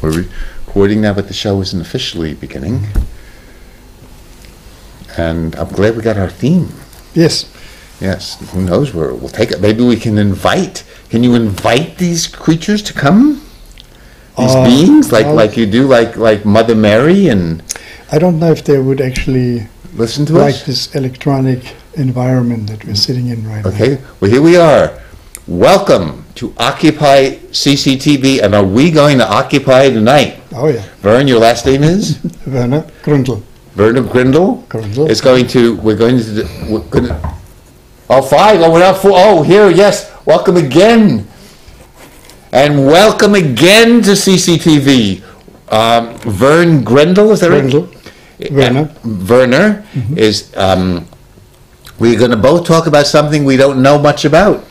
We're recording now, but the show isn't officially beginning. And I'm glad we got our theme. Yes. Yes. Who knows where we'll take it? Maybe we can invite. Can you invite these creatures to come? These beings, like you do, like Mother Mary, and I don't know if they would actually listen to like us. this electronic environment that we're sitting in right now. Okay. Well, here we are. Welcome to Occupy CCTV, and are we going to occupy tonight? Oh yeah. Vern, your last name is Werner Grundl. Werner Grindel. Grundl. It's going to. We're going to. Oh, five. Oh, we're not four. Oh, here. Yes. Welcome again. And welcome again to CCTV. Vern Grindel, is that Grundl. right? Werner. Werner is. We're going to both talk about something we don't know much about.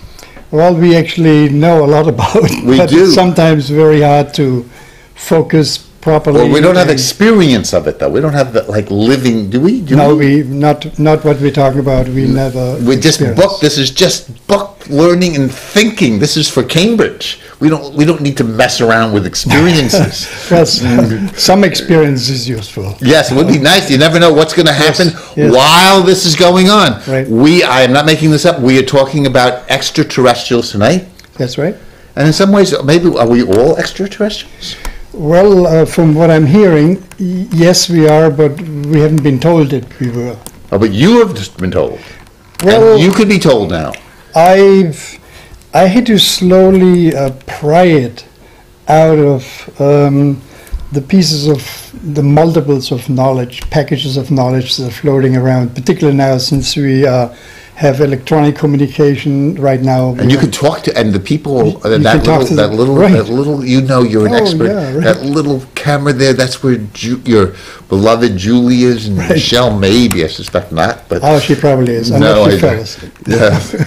Well, we actually know a lot about it, We but do. it's sometimes very hard to focus properly. Well, we don't have and- experience of it, though. We don't have the living. Do we? No, we not what we're talking about. We never. We just experienced. book. This is just book learning and thinking. This is for Cambridge. We don't need to mess around with experiences. Well, some experience is useful. Yes, it would be nice. You never know what's going to happen yes. while this is going on. Right. I am not making this up. We are talking about extraterrestrials tonight. That's right. And in some ways, maybe are we all extraterrestrials? Well, from what I'm hearing, yes, we are, but we haven't been told that we were. Oh, but you have just been told. Well, And you could be told now. I had to slowly pry it out of the pieces of the multiples of knowledge, packages of knowledge that are floating around, particularly now since we have electronic communication right now. And you can talk to, and the people, You can talk to them, right. that little, you know, you're an Oh, expert. yeah, right. That little camera there, that's where your beloved Julie is, and Right. Michelle, maybe, I suspect not, but. Oh, she probably is. No, Unless she I fell don't. asleep. Yeah.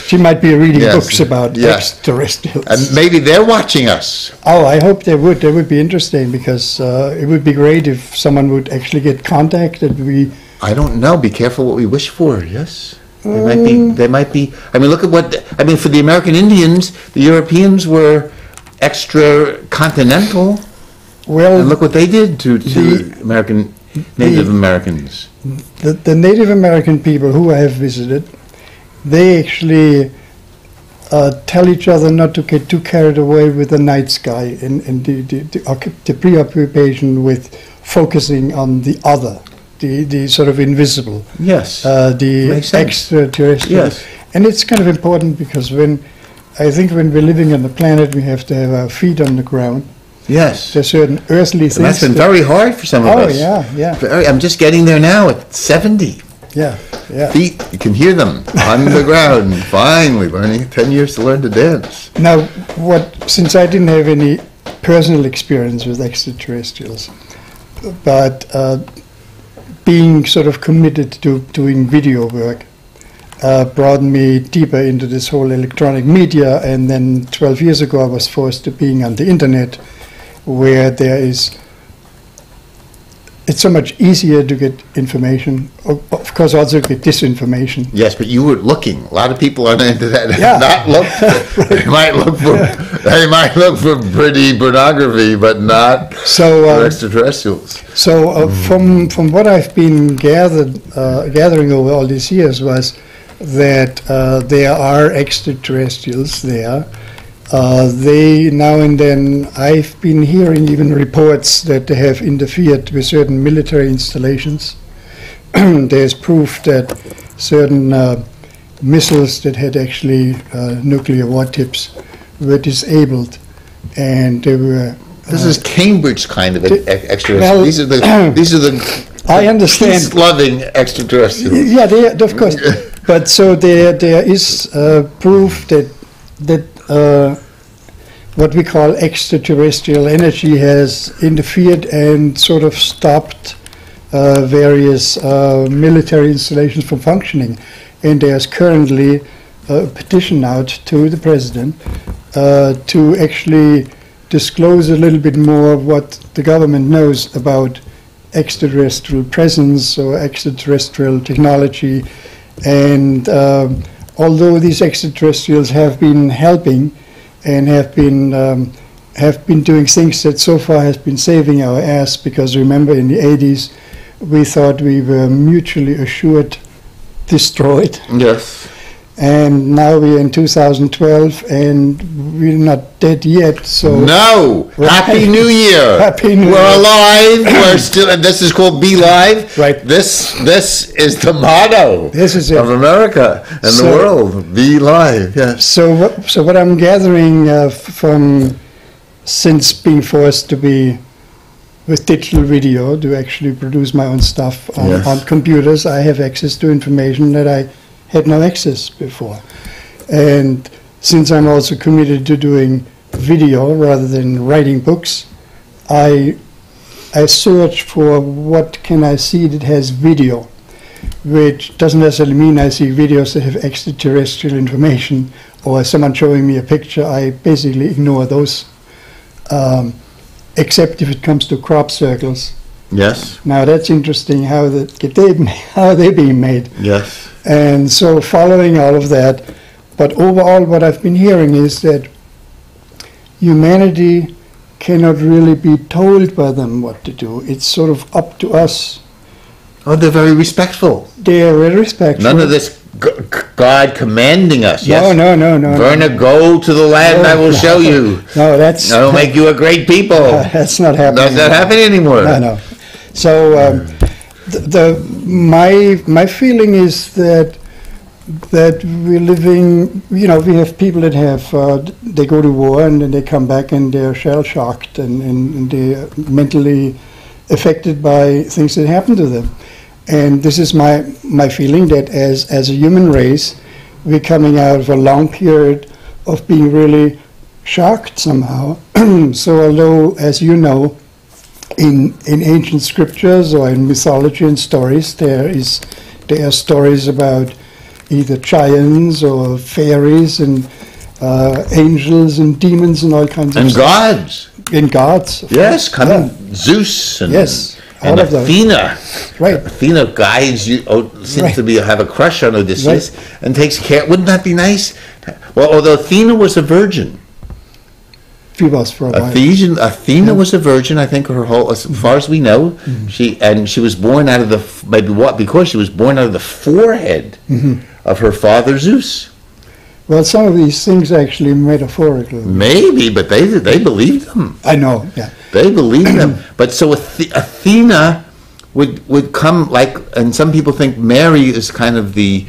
She might be reading Yes, books about yes. extraterrestrials. And maybe they're watching us. Oh, I hope they would. That would be interesting because it would be great if someone would actually get contacted. I don't know, be careful what we wish for, yes? They might be, I mean, look at for the American Indians, the Europeans were extra-continental, Well, and look what they did to Native the- Americans. the Native American people who I have visited, they actually tell each other not to get too carried away with the night sky and the preoccupation with focusing on the other, the sort of invisible, Yes. the Makes sense. extraterrestrial. Yes. And it's kind of important because I think when we're living on the planet, we have to have our feet on the ground. Yes. There's certain earthly things. And that's been very hard for some of Oh, us. yeah. I'm just getting there now at 70. Yeah. Feet, you can hear them on the ground. Finally, learning 10 years to learn to dance. Now, since I didn't have any personal experience with extraterrestrials, but being sort of committed to doing video work brought me deeper into this whole electronic media, and then 12 years ago I was forced to being on the internet, where it's so much easier to get information, of course also get disinformation. Yes, but you were looking. A lot of people on the internet have Yeah. not looked. They might look for pretty pornography, but not for extraterrestrials. So from what I've been gathering over all these years was that there are extraterrestrials there. They now and then, I've been hearing even reports that they have interfered with certain military installations. There's proof that certain missiles that had actually nuclear war tips were disabled, and they were. This is Cambridge kind of extraterrestrial. Well, these are the I understand. peace-loving extraterrestrials. Yeah, of course. But so there is proof that what we call extraterrestrial energy has interfered and sort of stopped various military installations from functioning. And there's currently a petition out to the president to actually disclose a little bit more of what the government knows about extraterrestrial presence or extraterrestrial technology. And although these extraterrestrials have been helping and have been have been doing things that so far has been saving our ass, because remember in the 80s we thought we were mutually assured destroyed. Yes. And now we're in 2012 and we're not dead yet, so... No! Right. Happy New Year! Happy New Year! We're alive! We're still... And this is called Be Live. Right. This is the motto This is it. of America and the world. Be Live, yes. So what I'm gathering from, since being forced to be with digital video, to actually produce my own stuff on computers, I have access to information that I had no access before. And since I'm also committed to doing video rather than writing books, I search for what can I see that has video, which doesn't necessarily mean I see videos that have extraterrestrial information or someone showing me a picture. I basically ignore those, except if it comes to crop circles. Yes. Now that's interesting how they're being made. Yes. And so following all of that, but overall what I've been hearing is that humanity cannot really be told by them what to do. It's sort of up to us. Oh, they're very respectful. They're very respectful. None of this God commanding us. Yes. No. Werner, go to the land I will show you. No, that's... I will make you a great people. That's not happening. That's not happening anymore. No. So my feeling is that we're living, we have people that have, they go to war and then they come back and they're shell-shocked and they're mentally affected by things that happen to them. And this is my feeling, that as a human race, we're coming out of a long period of being really shocked somehow. So although, as you know, in ancient scriptures or in mythology and stories, there are stories about either giants or fairies and angels and demons and all kinds of and stuff. gods. And gods. Yes, coming Zeus and, and Athena. Right. Athena guides you, seems to have a crush on Odysseus and takes care. Wouldn't that be nice? Well, although Athena was a virgin. She was for a while. Athena was a virgin, I think, her whole, as far as we know. She was born out of because she was born out of the forehead of her father Zeus. Well, some of these things actually metaphorical. Maybe, but they believed them. I know, yeah. They believed them. But so Athena would come, and some people think Mary is kind of the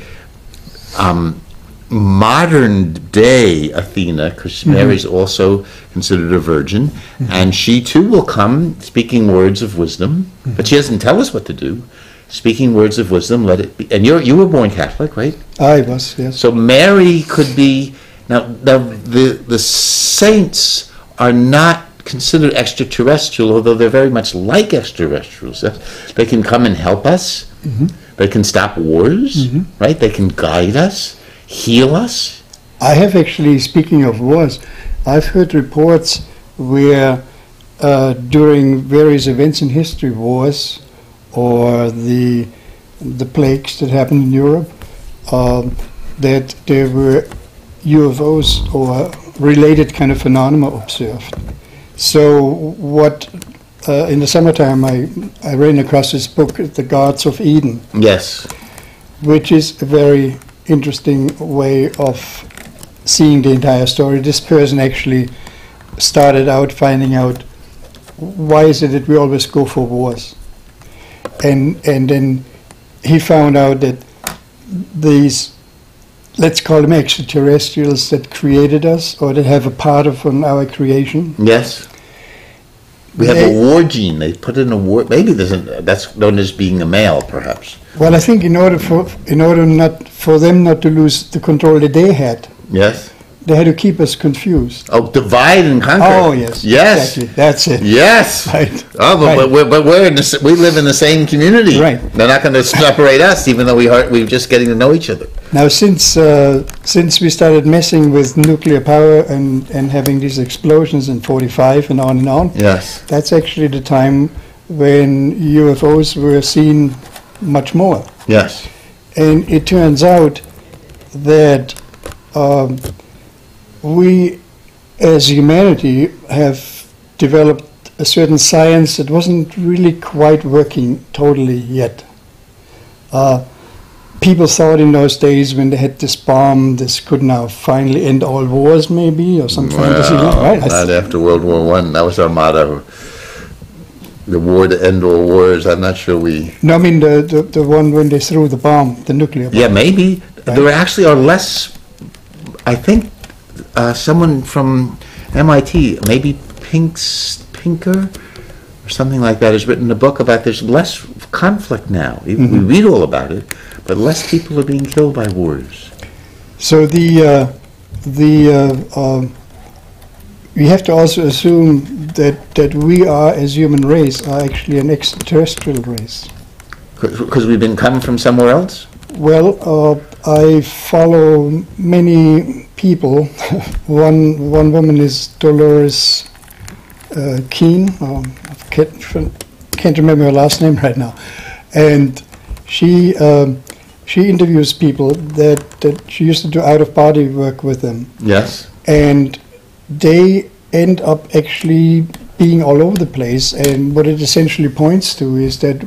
modern day Athena, because Mary's also considered a virgin, and she too will come speaking words of wisdom, but she doesn't tell us what to do. Speaking words of wisdom, let it be. And you were born Catholic, right? I was, yes. So Mary could be, now the saints are not considered extraterrestrial, although they're very much like extraterrestrials. They can come and help us. They can stop wars, right? They can guide us, heal us. I have actually, speaking of wars, I've heard reports where during various events in history, wars or the plagues that happened in Europe, that there were UFOs or related kind of phenomena observed. So what, in the summertime I ran across this book, The Gods of Eden. Yes. Which is a very interesting way of seeing the entire story. This person actually started out finding out why is it that we always go for wars. And then he found out that these, let's call them extraterrestrials that created us or that have a part of our creation. Yes. We have a war gene. They put in a war. Maybe that's known as being a male, perhaps. Well, I think in order not for them not to lose the control that they had. Yes. They had to keep us confused. Oh, divide and conquer. Oh, yes. Yes. Exactly. That's it. Yes. Right. Oh, but we live in the same community. Right. They're not going to separate us, even though we're just getting to know each other. Now, since we started messing with nuclear power and having these explosions in '45 and on, yes, that's actually the time when UFOs were seen much more. Yes. And it turns out that we as humanity have developed a certain science that wasn't really quite working totally yet. People thought in those days when they had this bomb, this could now finally end all wars, maybe, or some fantasy, right? Not after World War One. That was our motto. The war to end all wars. I'm not sure we. No, I mean the one when they threw the bomb, the nuclear bomb. Yeah, maybe. Right. There actually are less. I think someone from MIT, maybe Pinker or something like that, has written a book about there's less conflict now. We read all about it, but less people are being killed by wars. So we have to also assume that we are, as human race, are actually an extraterrestrial race. Because we've been come from somewhere else? Well, I follow many people. One woman is Dolores Keane. I can't remember her last name right now, and she interviews people that she used to do out-of-body work with them. Yes. And they end up actually being all over the place, and what it essentially points to is that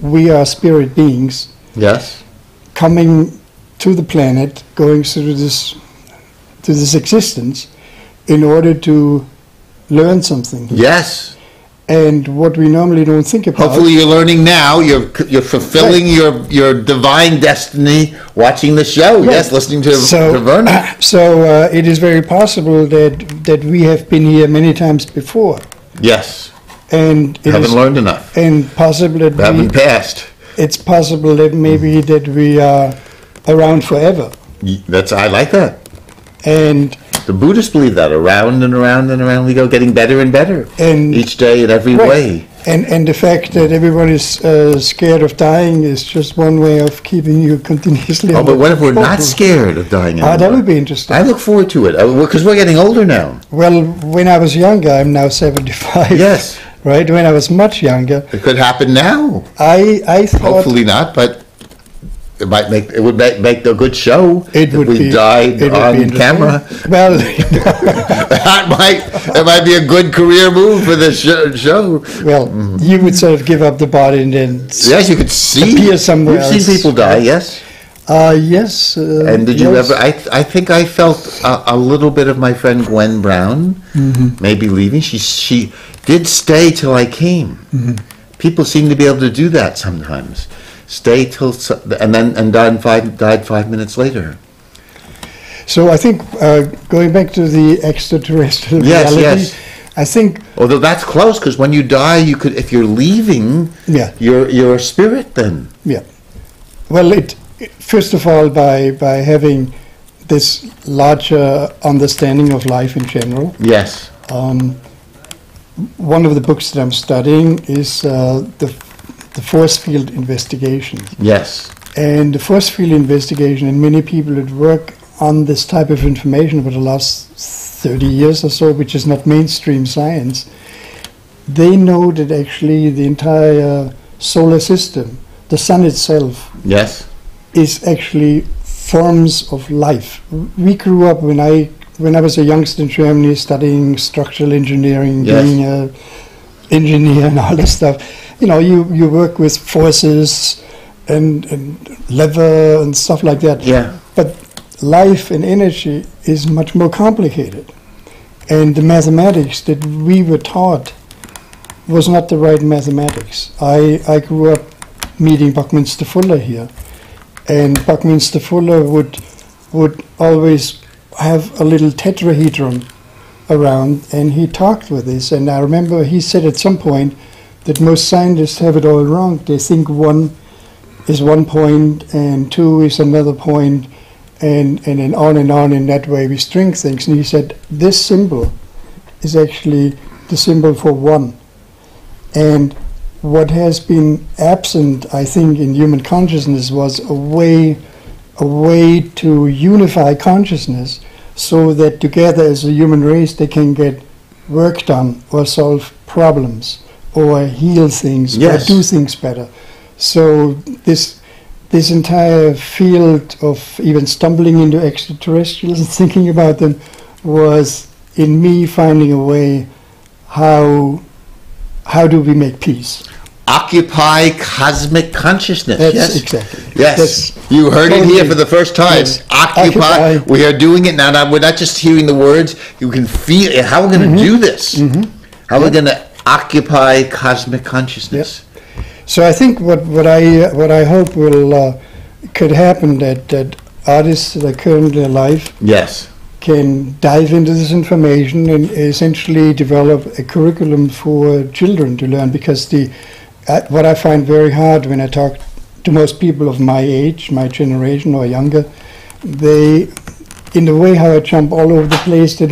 we are spirit beings. Yes. Coming to the planet, going through this existence in order to learn something. Yes. And what we normally don't think about. Hopefully you're learning now. You're fulfilling your divine destiny watching the show. Right. Yes, listening to Werner. So it is very possible that we have been here many times before. Yes. And you haven't learned enough. And possibly that we haven't passed. It's possible that maybe that we are around forever. I like that. And the Buddhists believe that around and around and around we go, getting better and better, and each day in every way. And the fact that everyone is scared of dying is just one way of keeping you continuously. Oh, but what if we're not scared of dying anymore? That would be interesting. I look forward to it because we're getting older now. Well, when I was younger, I'm now 75. Yes. Right. When I was much younger, it could happen now. I thought. Hopefully not, but. It would make a good show if we died on camera. Well, that might be a good career move for the show. Well, you would sort of give up the body and then you could appear somewhere else. You've seen people die, yes. Yes. And did you ever? I think I felt a little bit of my friend Gwen Brown maybe leaving. She did stay till I came. People seem to be able to do that sometimes. Stay till and died 5 minutes later. So I think going back to the extraterrestrial reality. Yes. I think. Although that's close, because when you die, you could, if you're leaving, you're a spirit then. Yeah. Well, first of all, by having this larger understanding of life in general. Yes. One of the books that I'm studying is the force field investigation. Yes. And the force field investigation, and many people that work on this type of information over the last 30 years or so, which is not mainstream science, they know that actually the entire solar system, the sun itself, yes, is actually forms of life. We grew up when I was a youngster in Germany studying structural engineering, being an engineer and all this stuff. You know, you work with forces and lever and stuff like that. Yeah. But life and energy is much more complicated. And the mathematics that we were taught was not the right mathematics. I grew up meeting Buckminster Fuller here. And Buckminster Fuller would always have a little tetrahedron around, and he talked with this. And I remember he said at some point that most scientists have it all wrong. They think 1 is 1 point and 2 is another point, and then on and on in that way we string things. And he said this symbol is actually the symbol for 1. And what has been absent, I think, in human consciousness was a way to unify consciousness so that together as a human race they can get work done or solve problems or heal things, or do things better. So this entire field of even stumbling into extraterrestrials and thinking about them was in me finding a way how do we make peace. Occupy cosmic consciousness. That's yes, exactly. Yes, That's you heard it totally, here for the first time. yes. Occupy. We are doing it now. We're not just hearing the words. You can feel it. How we're going to do this. How we're going to occupy cosmic consciousness. Yep. So I think what I hope will could happen that artists that are currently alive Yes. can dive into this information and essentially develop a curriculum for children to learn, because what I find very hard when I talk to most people of my age, my generation or younger, they, in the way how I jump all over the place, it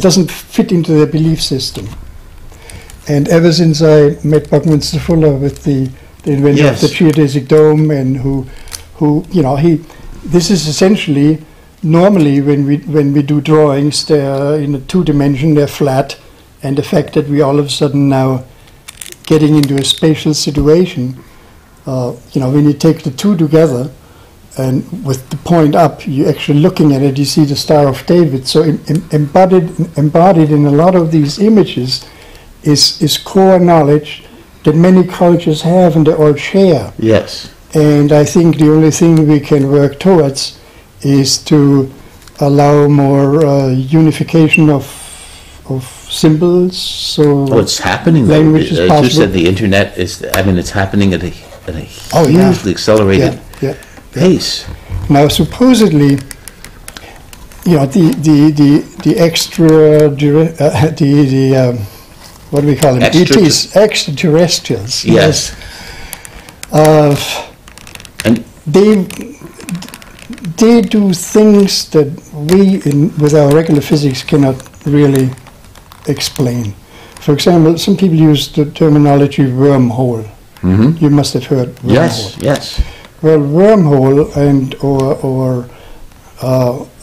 doesn't fit into their belief system. And ever since I met Buckminster Fuller with the inventor of the geodesic dome, and who this is essentially, normally when we do drawings, they're in a 2-dimension, they're flat, and the fact that we all of a sudden now getting into a spatial situation, when you take the two together, and with the point up, you're actually looking at it, you see the Star of David. So embodied in a lot of these images is core knowledge that many cultures have and they all share. Yes. And I think the only thing we can work towards is to allow more unification of symbols. So it's happening. Language is possible. As you said, the internet is. I mean, it's happening at a hugely accelerated pace. Now, supposedly, the extra what do we call them? ETs, extraterrestrials. Yes. And they do things that we, with our regular physics, cannot really explain. For example, some people use the terminology wormhole. Mm-hmm. You must have heard wormhole. Yes. Well, wormhole or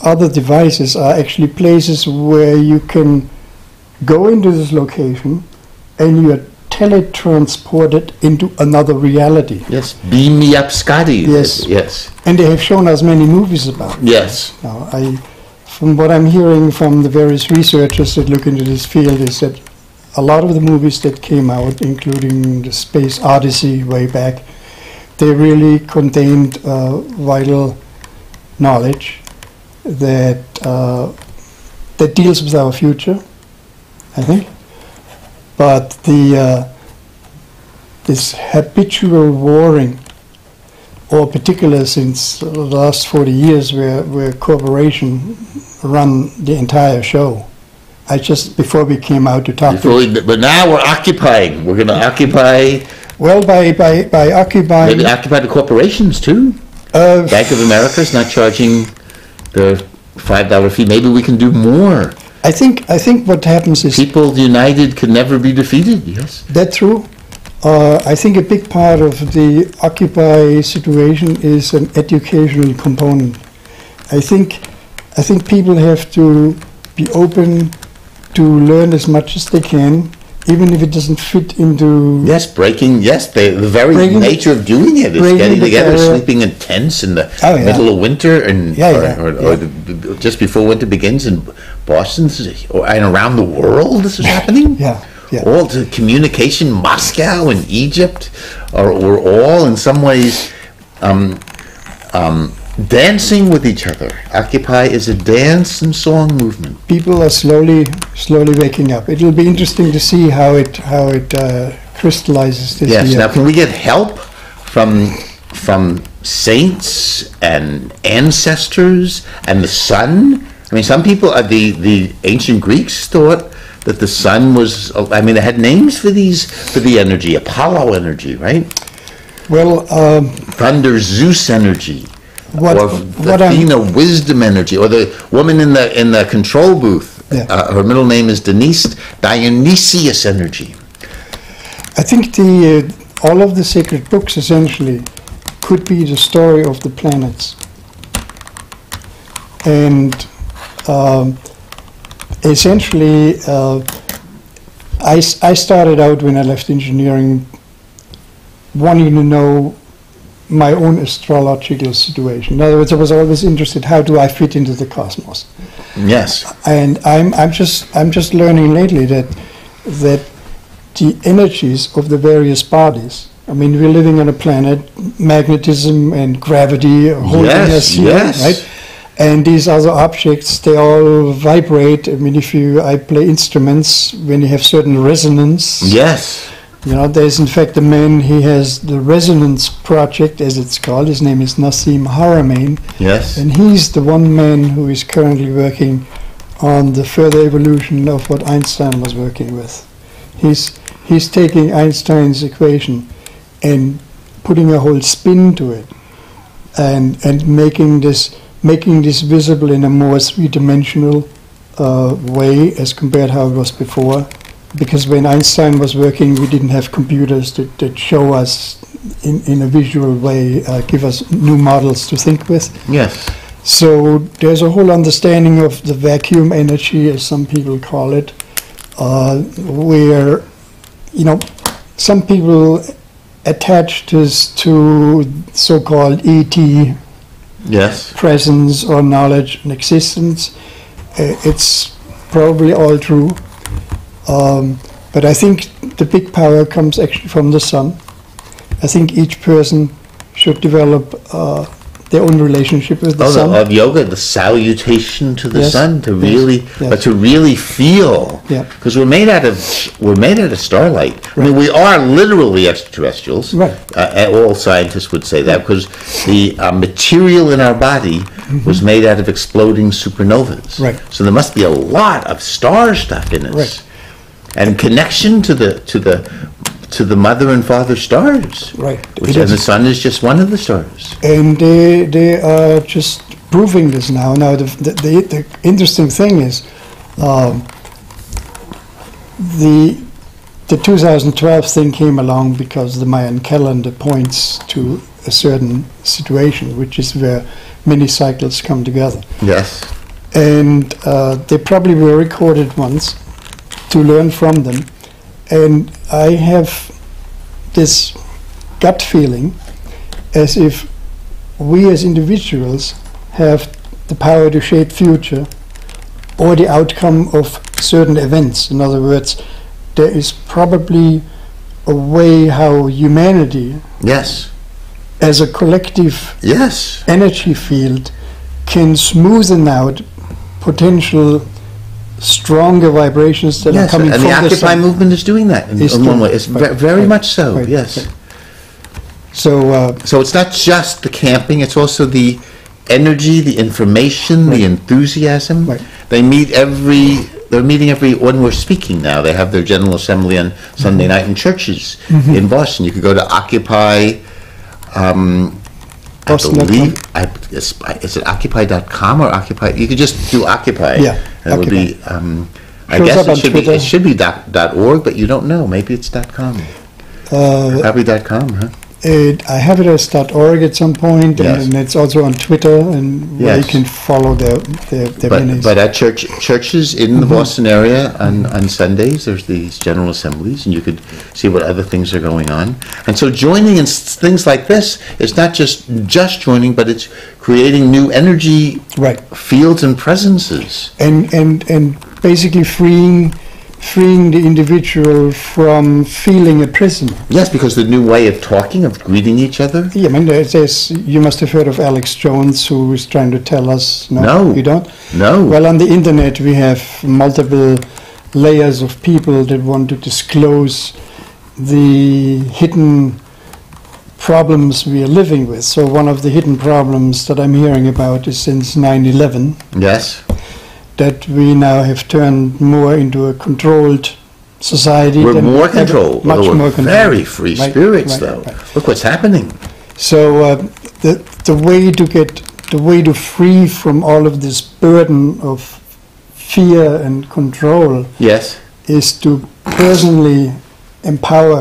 other devices are actually places where you can go into this location and you are teletransported into another reality. Yes, beam me up, Scotty. Yes. And they have shown us many movies about it. Yes. Now, from what I'm hearing from the various researchers that look into this field, is that a lot of the movies that came out, including the Space Odyssey way back, they really contained vital knowledge that deals with our future, I think. But this habitual warring, or particular since the last 40 years, where corporation run the entire show. Before we came out to talk but now we're occupying. We're going to occupy. Well, by occupying. Maybe occupy the corporations too. Bank of America is not charging the $5 fee. Maybe we can do more. I think what happens is people united can never be defeated. Yes, that's true. I think a big part of the Occupy situation is an educational component. I think people have to be open to learn as much as they can, even if it doesn't fit into... the very nature of doing it is getting together, sleeping in tents in the middle of winter, and or just before winter begins in Boston, and around the world this is happening. All the communication, Moscow and Egypt, we're all in some ways dancing with each other. Occupy is a dance and song movement. People are slowly waking up. It'll be interesting to see how it crystallizes this year. Now can we get help from saints and ancestors and the sun? I mean, some people, the ancient Greeks thought that the sun was, they had names for the energy, Apollo energy, right? Well, thunder, Zeus energy. Or Athena, wisdom energy, or the woman in the control booth. Her middle name is Denise, Dionysius energy. I think all of the sacred books essentially could be the story of the planets, and essentially, I started out when I left engineering wanting to know my own astrological situation. In other words, I was always interested, how do I fit into the cosmos? Yes. And I'm just learning lately that the energies of the various bodies. I mean, we're living on a planet, magnetism and gravity holding us here, right? And these other objects, they all vibrate. I mean, I play instruments, when you have certain resonance. Yes. You know, there's in fact a man, he has the Resonance Project, as it's called. His name is Nassim Haramein. Yes. And he's the one man who is currently working on the further evolution of what Einstein was working with. He's taking Einstein's equation and putting a whole spin to it, and making this visible in a more three-dimensional way as compared how it was before. Because when Einstein was working, we didn't have computers that show us in a visual way, give us new models to think with. Yes. So there's a whole understanding of the vacuum energy, as some people call it, where, you know, some people attach this to so-called ET Yes. presence or knowledge and existence. It's probably all true. But I think the big power comes actually from the sun. I think each person should develop their own relationship with the sun. Of yoga, the salutation to the sun, to really, but to really feel. Yeah. Because we're made out of starlight. Right. I mean, we are literally extraterrestrials. Right. All scientists would say that, because the material in our body was made out of exploding supernovas. Right. So there must be a lot of star stuff in us. Right. And connection to the mother and father stars. Right. And the sun is just one of the stars. And they are just proving this now. Now, the interesting thing is, the 2012 thing came along because the Mayan calendar points to a certain situation, which is where many cycles come together. Yes. And they probably were recorded once to learn from them. And I have this gut feeling as if we as individuals have the power to shape future or the outcome of certain events. In other words, there is probably a way how humanity, Yes. as a collective Yes. energy field, can smoothen out potential stronger vibrations that are coming and from the Occupy sun. movement is doing that in one way. It's very much so. Right, yes. right. So So it's not just the camping; it's also the energy, the information, the enthusiasm. Right. They're meeting when we're speaking now. They have their General Assembly on Sunday night in churches in Boston. You could go to Occupy. I believe, is it Occupy.com or Occupy? You could just do Occupy. Yeah, and it would be, I Shows guess up on it should be .org, but you don't know. Maybe it's .com. Probably .com, huh? I have it as .org at some point, Yes. and it's also on Twitter, and where you Yes. can follow their minis. But at churches in the Boston area on Sundays, there's these general assemblies, and you could see what other things are going on. And so joining in things like this is not just joining, but it's creating new energy Right. fields and presences. and basically freeing the individual from feeling a prisoner. Yes, because the new way of talking, of greeting each other. Yeah, I mean, you must have heard of Alex Jones, who is trying to tell us. No. You don't? No. Well, on the internet, we have multiple layers of people that want to disclose the hidden problems we are living with. So one of the hidden problems that I'm hearing about is since 9/11, Yes. that we now have turned more into a controlled society. We're than more ever. controlled. Much We're more controlled. very free Right, spirits, right, though. right. Look what's happening. So the way to free from all of this burden of fear and control Yes. is to personally empower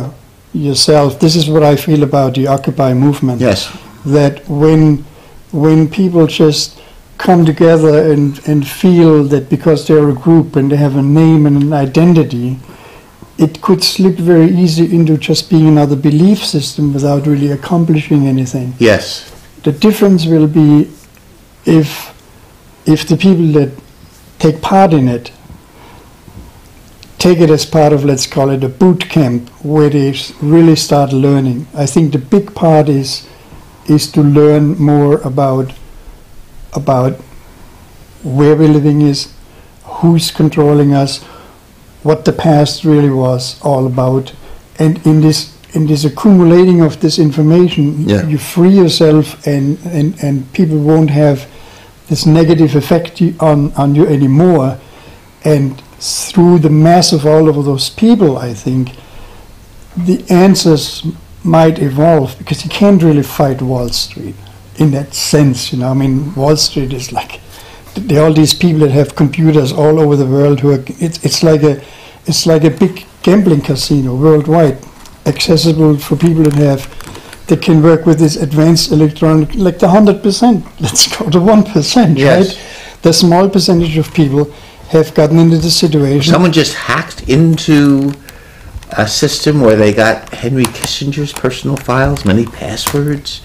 yourself. This is what I feel about the Occupy movement. Yes. That when people just come together and feel that because they're a group and they have a name and an identity, it could slip very easy into just being another belief system without really accomplishing anything. Yes. The difference will be if the people that take part in it, take it as part of, let's call it a boot camp, where they really start learning. I think the big part is to learn more about where we're living is, who's controlling us, what the past really was all about, and in this accumulating of this information, you free yourself, and people won't have this negative effect on you anymore. And through the mass of all of those people, I think the answers might evolve, because you can't really fight Wall Street in that sense, you know. I mean, Wall Street is like, there are all these people that have computers all over the world who are, it's like a big gambling casino worldwide, accessible for people that can work with this advanced electronic, like the 100%, let's go to 1%, yes. right? The small percentage of people have gotten into the situation. Someone just hacked into a system where they got Henry Kissinger's personal files, many passwords.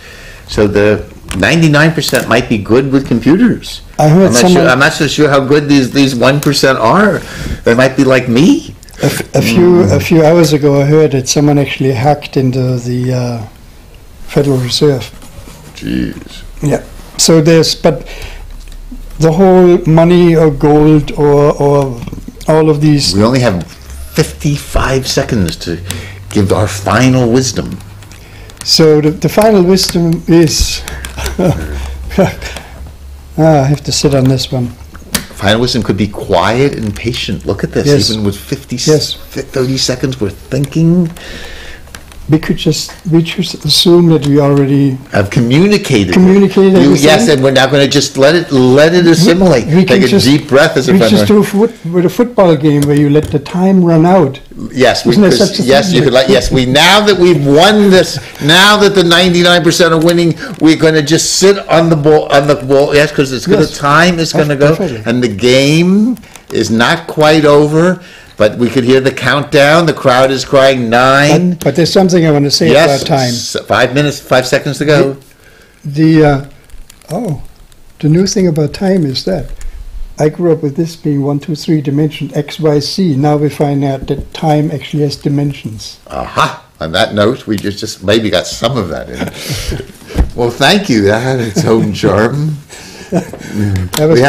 So the 99% might be good with computers. I heard I'm not so sure how good these 1% are. They might be like me. A few hours ago, I heard that someone actually hacked into the Federal Reserve. Jeez. Yeah. So but the whole money or gold or all of these. We only have 55 seconds to give our final wisdom. So the final wisdom is, I have to sit on this one. Final wisdom could be quiet and patient. Look at this. Yes. Even with 30 seconds, we're thinking. We just assume that we already have communicated. Yes, and we're now going to just let it assimilate. Take a deep breath as a friend. We just do with a football game where you let the time run out. Yes, now that we've won this, now that the 99% are winning, we're going to just sit on the ball. Yes, because it's going to time is going to go, and the game is not quite over. But we could hear the countdown. The crowd is crying 9. But there's something I want to say about time. 5 seconds to go. The new thing about time is that I grew up with this being 1, 2, 3 dimension, X, Y, Z. Now we find out that time actually has dimensions. Aha! On that note, we just maybe got some of that in. Well, thank you. That had its own charm.